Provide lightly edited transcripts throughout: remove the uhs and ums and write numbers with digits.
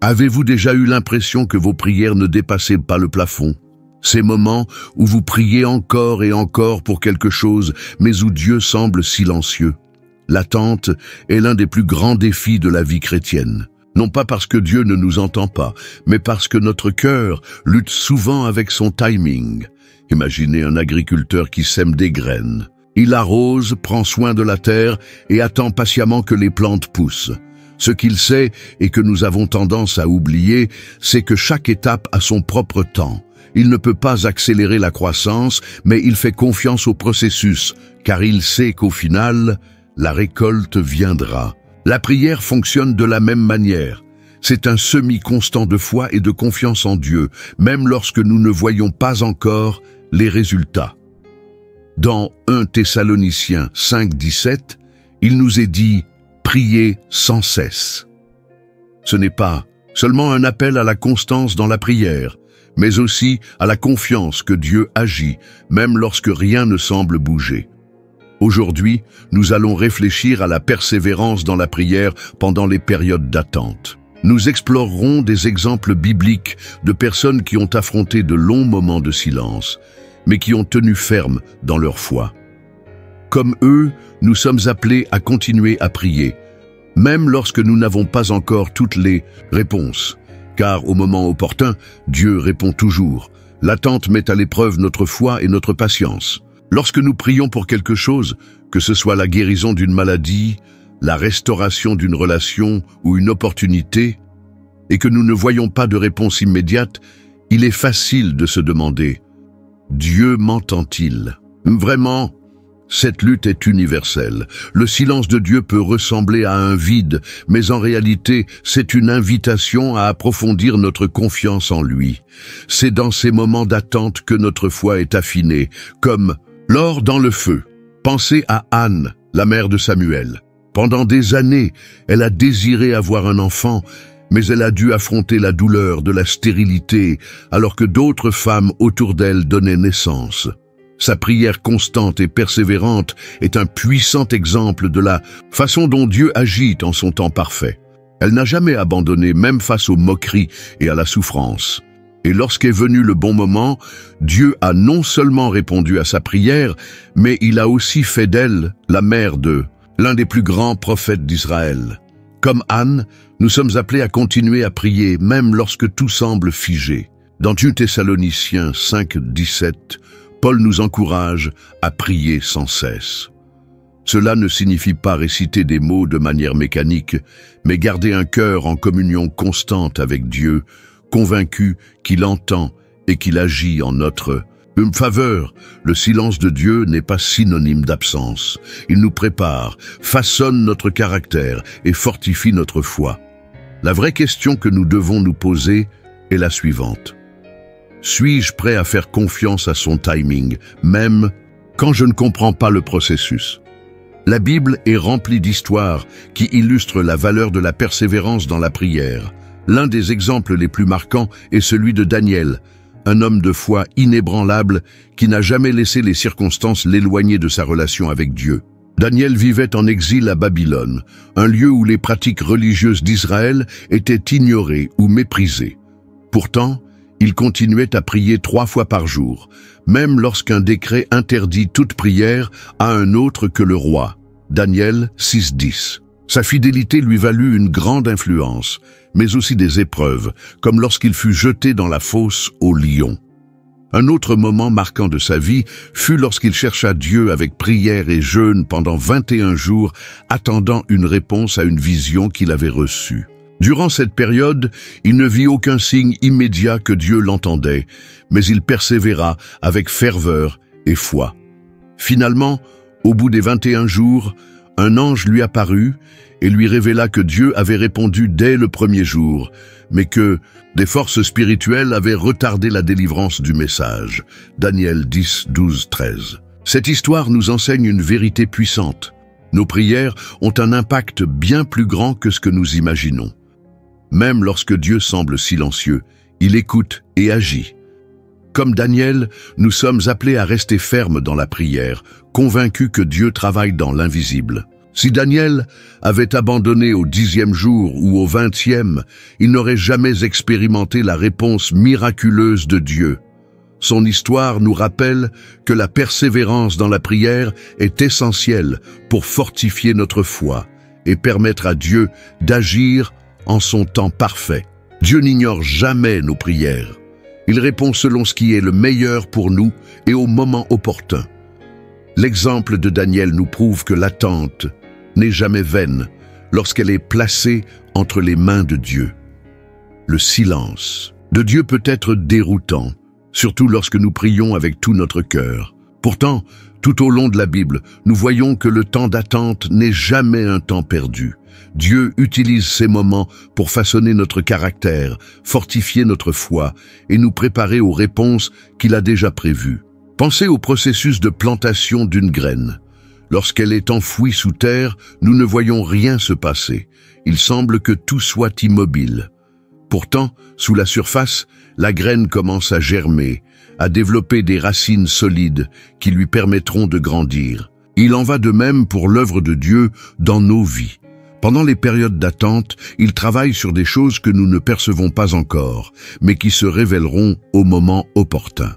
Avez-vous déjà eu l'impression que vos prières ne dépassaient pas le plafond? Ces moments où vous priez encore et encore pour quelque chose, mais où Dieu semble silencieux. L'attente est l'un des plus grands défis de la vie chrétienne. Non pas parce que Dieu ne nous entend pas, mais parce que notre cœur lutte souvent avec son timing. Imaginez un agriculteur qui sème des graines. Il arrose, prend soin de la terre et attend patiemment que les plantes poussent. Ce qu'il sait et que nous avons tendance à oublier, c'est que chaque étape a son propre temps. Il ne peut pas accélérer la croissance, mais il fait confiance au processus, car il sait qu'au final, la récolte viendra. La prière fonctionne de la même manière. C'est un semi-constant de foi et de confiance en Dieu, même lorsque nous ne voyons pas encore les résultats. Dans 1 Thessaloniciens 5:17, il nous est dit « Priez sans cesse ». Ce n'est pas seulement un appel à la constance dans la prière, mais aussi à la confiance que Dieu agit, même lorsque rien ne semble bouger. Aujourd'hui, nous allons réfléchir à la persévérance dans la prière pendant les périodes d'attente. Nous explorerons des exemples bibliques de personnes qui ont affronté de longs moments de silence, mais qui ont tenu ferme dans leur foi. Comme eux, nous sommes appelés à continuer à prier, même lorsque nous n'avons pas encore toutes les réponses. Car au moment opportun, Dieu répond toujours. L'attente met à l'épreuve notre foi et notre patience. Lorsque nous prions pour quelque chose, que ce soit la guérison d'une maladie, la restauration d'une relation ou une opportunité, et que nous ne voyons pas de réponse immédiate, il est facile de se demander « Dieu m'entend-il » Vraiment, cette lutte est universelle. Le silence de Dieu peut ressembler à un vide, mais en réalité, c'est une invitation à approfondir notre confiance en lui. C'est dans ces moments d'attente que notre foi est affinée, comme l'or dans le feu. Pensez à Anne, la mère de Samuel. Pendant des années, elle a désiré avoir un enfant, mais elle a dû affronter la douleur de la stérilité, alors que d'autres femmes autour d'elle donnaient naissance. Sa prière constante et persévérante est un puissant exemple de la façon dont Dieu agit en son temps parfait. Elle n'a jamais abandonné, même face aux moqueries et à la souffrance. Et lorsqu'est venu le bon moment, Dieu a non seulement répondu à sa prière, mais il a aussi fait d'elle la mère de l'un des plus grands prophètes d'Israël. Comme Anne, nous sommes appelés à continuer à prier, même lorsque tout semble figé. Dans 2 Thessaloniciens 5:17, Paul nous encourage à prier sans cesse. Cela ne signifie pas réciter des mots de manière mécanique, mais garder un cœur en communion constante avec Dieu, convaincu qu'il entend et qu'il agit en notre faveur. Le silence de Dieu n'est pas synonyme d'absence. Il nous prépare, façonne notre caractère et fortifie notre foi. La vraie question que nous devons nous poser est la suivante. Suis-je prêt à faire confiance à son timing, même quand je ne comprends pas le processus? La Bible est remplie d'histoires qui illustrent la valeur de la persévérance dans la prière. L'un des exemples les plus marquants est celui de Daniel, un homme de foi inébranlable qui n'a jamais laissé les circonstances l'éloigner de sa relation avec Dieu. Daniel vivait en exil à Babylone, un lieu où les pratiques religieuses d'Israël étaient ignorées ou méprisées. Pourtant, il continuait à prier 3 fois par jour, même lorsqu'un décret interdit toute prière à un autre que le roi. Daniel 6:10. Sa fidélité lui valut une grande influence, mais aussi des épreuves, comme lorsqu'il fut jeté dans la fosse aux lions. Un autre moment marquant de sa vie fut lorsqu'il chercha Dieu avec prière et jeûne pendant 21 jours, attendant une réponse à une vision qu'il avait reçue. Durant cette période, il ne vit aucun signe immédiat que Dieu l'entendait, mais il persévéra avec ferveur et foi. Finalement, au bout des 21 jours, un ange lui apparut et lui révéla que Dieu avait répondu dès le premier jour, mais que des forces spirituelles avaient retardé la délivrance du message. Daniel 10:12-13. Cette histoire nous enseigne une vérité puissante. Nos prières ont un impact bien plus grand que ce que nous imaginons. Même lorsque Dieu semble silencieux, il écoute et agit. Comme Daniel, nous sommes appelés à rester fermes dans la prière, convaincus que Dieu travaille dans l'invisible. Si Daniel avait abandonné au 10e jour ou au 20e, il n'aurait jamais expérimenté la réponse miraculeuse de Dieu. Son histoire nous rappelle que la persévérance dans la prière est essentielle pour fortifier notre foi et permettre à Dieu d'agir en son temps parfait. Dieu n'ignore jamais nos prières. Il répond selon ce qui est le meilleur pour nous et au moment opportun. L'exemple de Daniel nous prouve que l'attente n'est jamais vaine lorsqu'elle est placée entre les mains de Dieu. Le silence de Dieu peut être déroutant, surtout lorsque nous prions avec tout notre cœur. Pourtant, tout au long de la Bible, nous voyons que le temps d'attente n'est jamais un temps perdu. Dieu utilise ces moments pour façonner notre caractère, fortifier notre foi et nous préparer aux réponses qu'il a déjà prévues. Pensez au processus de plantation d'une graine. Lorsqu'elle est enfouie sous terre, nous ne voyons rien se passer. Il semble que tout soit immobile. Pourtant, sous la surface, la graine commence à germer, à développer des racines solides qui lui permettront de grandir. Il en va de même pour l'œuvre de Dieu dans nos vies. Pendant les périodes d'attente, il travaille sur des choses que nous ne percevons pas encore, mais qui se révéleront au moment opportun.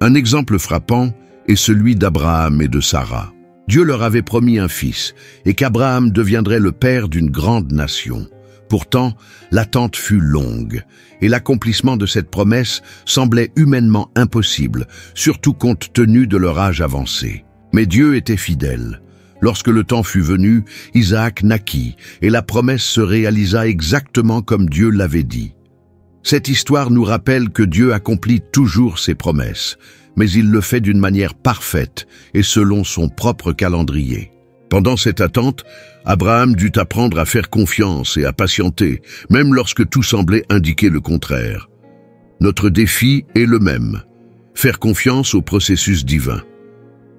Un exemple frappant est celui d'Abraham et de Sarah. Dieu leur avait promis un fils, et qu'Abraham deviendrait le père d'une grande nation. Pourtant, l'attente fut longue, et l'accomplissement de cette promesse semblait humainement impossible, surtout compte tenu de leur âge avancé. Mais Dieu était fidèle. Lorsque le temps fut venu, Isaac naquit, et la promesse se réalisa exactement comme Dieu l'avait dit. Cette histoire nous rappelle que Dieu accomplit toujours ses promesses, mais il le fait d'une manière parfaite et selon son propre calendrier. Pendant cette attente, Abraham dut apprendre à faire confiance et à patienter, même lorsque tout semblait indiquer le contraire. Notre défi est le même, faire confiance au processus divin.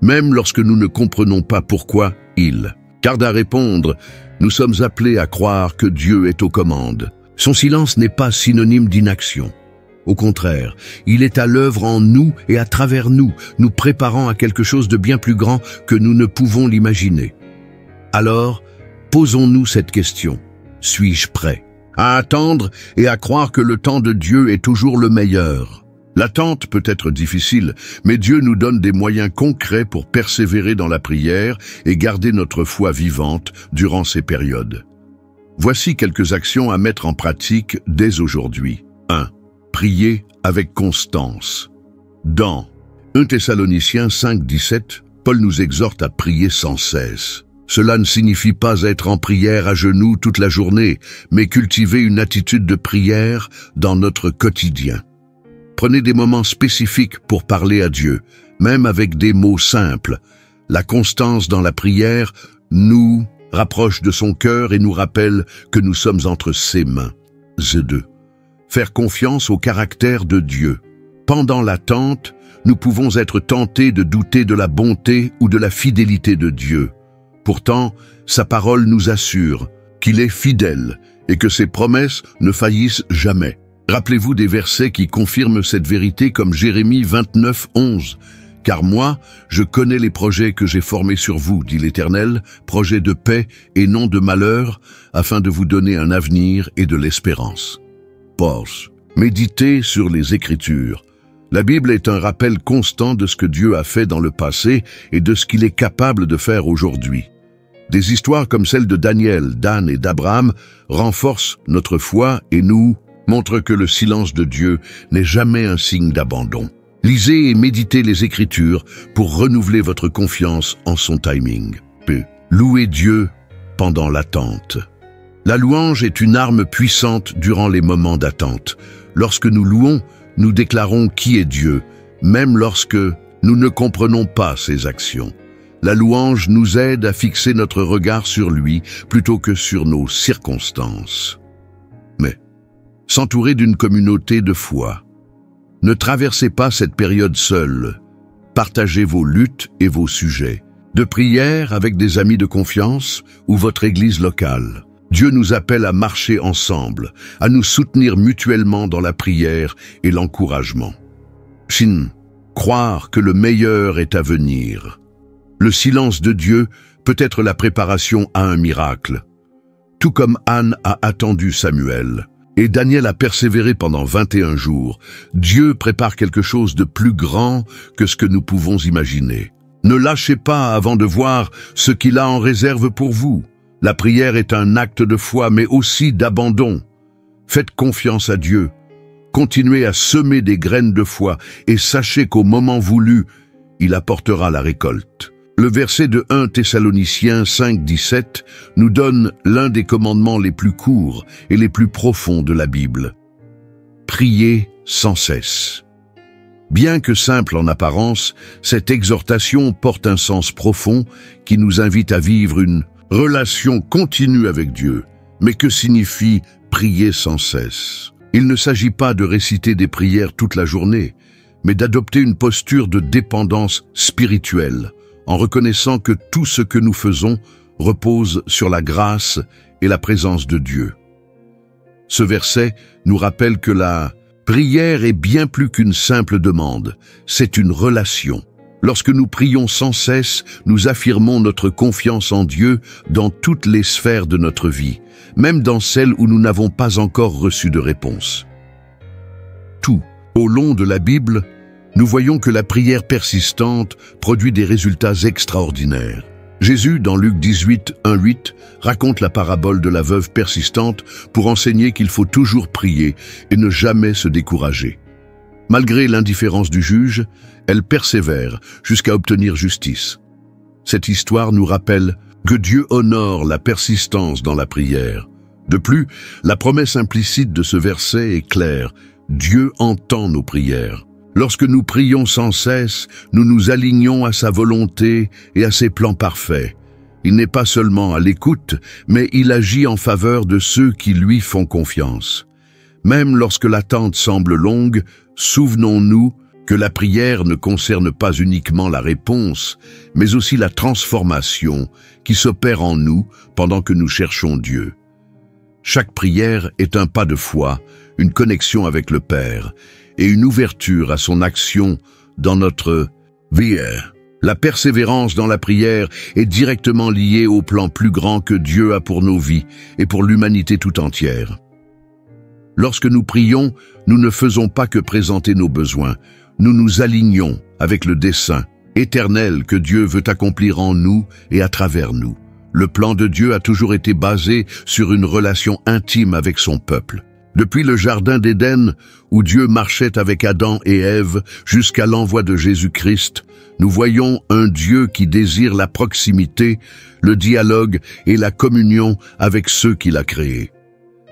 Même lorsque nous ne comprenons pas pourquoi il tarde à répondre, nous sommes appelés à croire que Dieu est aux commandes. Son silence n'est pas synonyme d'inaction. Au contraire, il est à l'œuvre en nous et à travers nous, nous préparant à quelque chose de bien plus grand que nous ne pouvons l'imaginer. Alors, posons-nous cette question. Suis-je prêt à attendre et à croire que le temps de Dieu est toujours le meilleur? L'attente peut être difficile, mais Dieu nous donne des moyens concrets pour persévérer dans la prière et garder notre foi vivante durant ces périodes. Voici quelques actions à mettre en pratique dès aujourd'hui. 1. Prier avec constance. Dans 1 Thessaloniciens 5:17, Paul nous exhorte à prier sans cesse. Cela ne signifie pas être en prière à genoux toute la journée, mais cultiver une attitude de prière dans notre quotidien. Prenez des moments spécifiques pour parler à Dieu, même avec des mots simples. La constance dans la prière nous rapproche de son cœur et nous rappelle que nous sommes entre ses mains. 2. Faire confiance au caractère de Dieu. Pendant l'attente, nous pouvons être tentés de douter de la bonté ou de la fidélité de Dieu. Pourtant, sa parole nous assure qu'il est fidèle et que ses promesses ne faillissent jamais. Rappelez-vous des versets qui confirment cette vérité comme Jérémie 29:11. « Car moi, je connais les projets que j'ai formés sur vous, dit l'Éternel, projets de paix et non de malheur, afin de vous donner un avenir et de l'espérance. » Pause. Méditez sur les Écritures. La Bible est un rappel constant de ce que Dieu a fait dans le passé et de ce qu'il est capable de faire aujourd'hui. Des histoires comme celle de Daniel, d'Anne et d'Abraham renforcent notre foi et nous montrent que le silence de Dieu n'est jamais un signe d'abandon. Lisez et méditez les Écritures pour renouveler votre confiance en son timing. P. Louez Dieu pendant l'attente. La louange est une arme puissante durant les moments d'attente. Lorsque nous louons, nous déclarons qui est Dieu, même lorsque nous ne comprenons pas ses actions. La louange nous aide à fixer notre regard sur lui plutôt que sur nos circonstances. Mais s'entourer d'une communauté de foi. Ne traversez pas cette période seule. Partagez vos luttes et vos sujets. De prière avec des amis de confiance ou votre église locale. Dieu nous appelle à marcher ensemble, à nous soutenir mutuellement dans la prière et l'encouragement. Shin, croire que le meilleur est à venir. Le silence de Dieu peut être la préparation à un miracle. Tout comme Anne a attendu Samuel, et Daniel a persévéré pendant 21 jours, Dieu prépare quelque chose de plus grand que ce que nous pouvons imaginer. Ne lâchez pas avant de voir ce qu'il a en réserve pour vous. La prière est un acte de foi, mais aussi d'abandon. Faites confiance à Dieu. Continuez à semer des graines de foi et sachez qu'au moment voulu, il apportera la récolte. Le verset de 1 Thessaloniciens 5:17 nous donne l'un des commandements les plus courts et les plus profonds de la Bible. Priez sans cesse. Bien que simple en apparence, cette exhortation porte un sens profond qui nous invite à vivre une relation continue avec Dieu. Mais que signifie prier sans cesse? Il ne s'agit pas de réciter des prières toute la journée, mais d'adopter une posture de dépendance spirituelle, en reconnaissant que tout ce que nous faisons repose sur la grâce et la présence de Dieu. Ce verset nous rappelle que la prière est bien plus qu'une simple demande, c'est une relation. Lorsque nous prions sans cesse, nous affirmons notre confiance en Dieu dans toutes les sphères de notre vie, même dans celles où nous n'avons pas encore reçu de réponse. Tout au long de la Bible, nous voyons que la prière persistante produit des résultats extraordinaires. Jésus, dans Luc 18, 1-8, raconte la parabole de la veuve persistante pour enseigner qu'il faut toujours prier et ne jamais se décourager. Malgré l'indifférence du juge, elle persévère jusqu'à obtenir justice. Cette histoire nous rappelle que Dieu honore la persistance dans la prière. De plus, la promesse implicite de ce verset est claire. Dieu entend nos prières. Lorsque nous prions sans cesse, nous nous alignons à sa volonté et à ses plans parfaits. Il n'est pas seulement à l'écoute, mais il agit en faveur de ceux qui lui font confiance. Même lorsque l'attente semble longue, souvenons-nous que la prière ne concerne pas uniquement la réponse, mais aussi la transformation qui s'opère en nous pendant que nous cherchons Dieu. Chaque prière est un pas de foi, une connexion avec le Père et une ouverture à son action dans notre vie. La persévérance dans la prière est directement liée au plan plus grand que Dieu a pour nos vies et pour l'humanité tout entière. Lorsque nous prions, nous ne faisons pas que présenter nos besoins, nous nous alignons avec le dessein éternel que Dieu veut accomplir en nous et à travers nous. Le plan de Dieu a toujours été basé sur une relation intime avec son peuple. Depuis le jardin d'Éden, où Dieu marchait avec Adam et Ève jusqu'à l'envoi de Jésus-Christ, nous voyons un Dieu qui désire la proximité, le dialogue et la communion avec ceux qu'il a créés.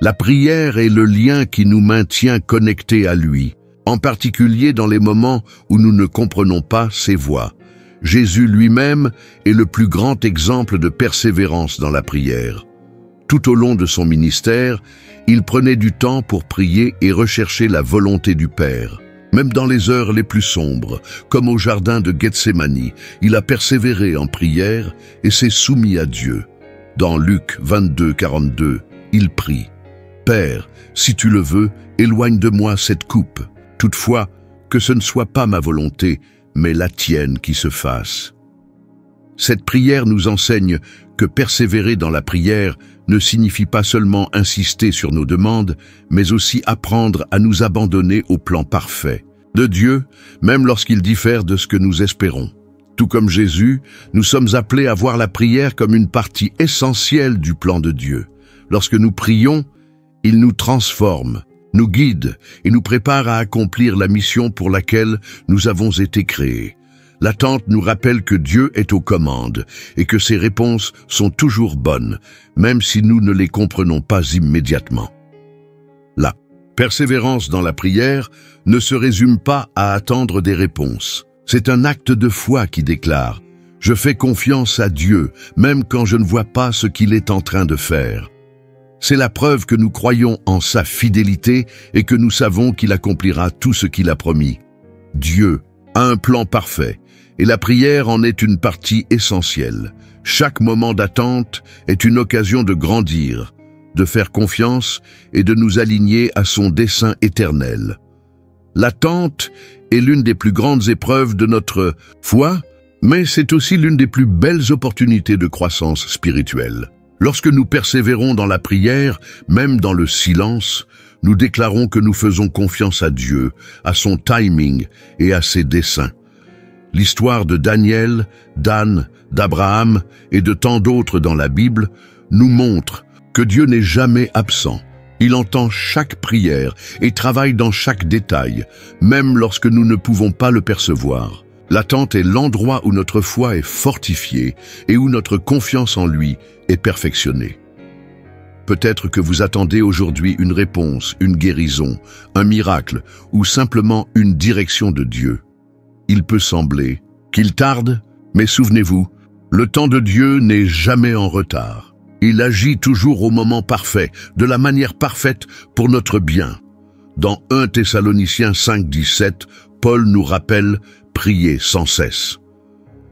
La prière est le lien qui nous maintient connectés à lui, en particulier dans les moments où nous ne comprenons pas ses voies. Jésus lui-même est le plus grand exemple de persévérance dans la prière. Tout au long de son ministère, il prenait du temps pour prier et rechercher la volonté du Père. Même dans les heures les plus sombres, comme au jardin de Gethsémani, il a persévéré en prière et s'est soumis à Dieu. Dans Luc 22, 42, il prie « Père, si tu le veux, éloigne de moi cette coupe. Toutefois, que ce ne soit pas ma volonté, mais la tienne qui se fasse. » Cette prière nous enseigne que persévérer dans la prière ne signifie pas seulement insister sur nos demandes, mais aussi apprendre à nous abandonner au plan parfait de Dieu, même lorsqu'il diffère de ce que nous espérons. Tout comme Jésus, nous sommes appelés à voir la prière comme une partie essentielle du plan de Dieu. Lorsque nous prions, il nous transforme, nous guide et nous prépare à accomplir la mission pour laquelle nous avons été créés. L'attente nous rappelle que Dieu est aux commandes et que ses réponses sont toujours bonnes, même si nous ne les comprenons pas immédiatement. La persévérance dans la prière ne se résume pas à attendre des réponses. C'est un acte de foi qui déclare « Je fais confiance à Dieu, même quand je ne vois pas ce qu'il est en train de faire. » C'est la preuve que nous croyons en sa fidélité et que nous savons qu'il accomplira tout ce qu'il a promis. Dieu a un plan parfait. Et la prière en est une partie essentielle. Chaque moment d'attente est une occasion de grandir, de faire confiance et de nous aligner à son dessein éternel. L'attente est l'une des plus grandes épreuves de notre foi, Mais c'est aussi l'une des plus belles opportunités de croissance spirituelle. Lorsque nous persévérons dans la prière, même dans le silence, nous déclarons que nous faisons confiance à Dieu, à son timing et à ses desseins. L'histoire de Daniel, d'Anne, d'Abraham et de tant d'autres dans la Bible nous montre que Dieu n'est jamais absent. Il entend chaque prière et travaille dans chaque détail, même lorsque nous ne pouvons pas le percevoir. L'attente est l'endroit où notre foi est fortifiée et où notre confiance en lui est perfectionnée. Peut-être que vous attendez aujourd'hui une réponse, une guérison, un miracle ou simplement une direction de Dieu. Il peut sembler qu'il tarde, mais souvenez-vous, le temps de Dieu n'est jamais en retard. Il agit toujours au moment parfait, de la manière parfaite pour notre bien. Dans 1 Thessaloniciens 5:17, Paul nous rappelle « Priez sans cesse ».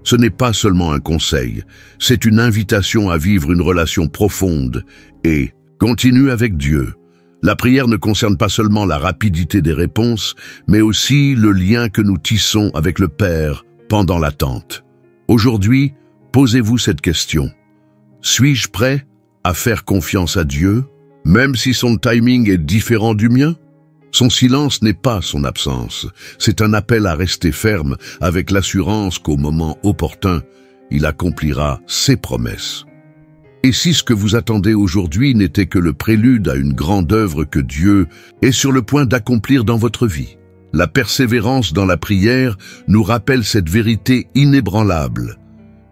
Ce n'est pas seulement un conseil, c'est une invitation à vivre une relation profonde et continue avec Dieu. La prière ne concerne pas seulement la rapidité des réponses, mais aussi le lien que nous tissons avec le Père pendant l'attente. Aujourd'hui, posez-vous cette question. Suis-je prêt à faire confiance à Dieu, même si son timing est différent du mien? Son silence n'est pas son absence, c'est un appel à rester ferme avec l'assurance qu'au moment opportun, il accomplira ses promesses. Et si ce que vous attendez aujourd'hui n'était que le prélude à une grande œuvre que Dieu est sur le point d'accomplir dans votre vie? La persévérance dans la prière nous rappelle cette vérité inébranlable.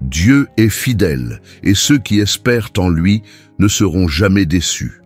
Dieu est fidèle et ceux qui espèrent en lui ne seront jamais déçus.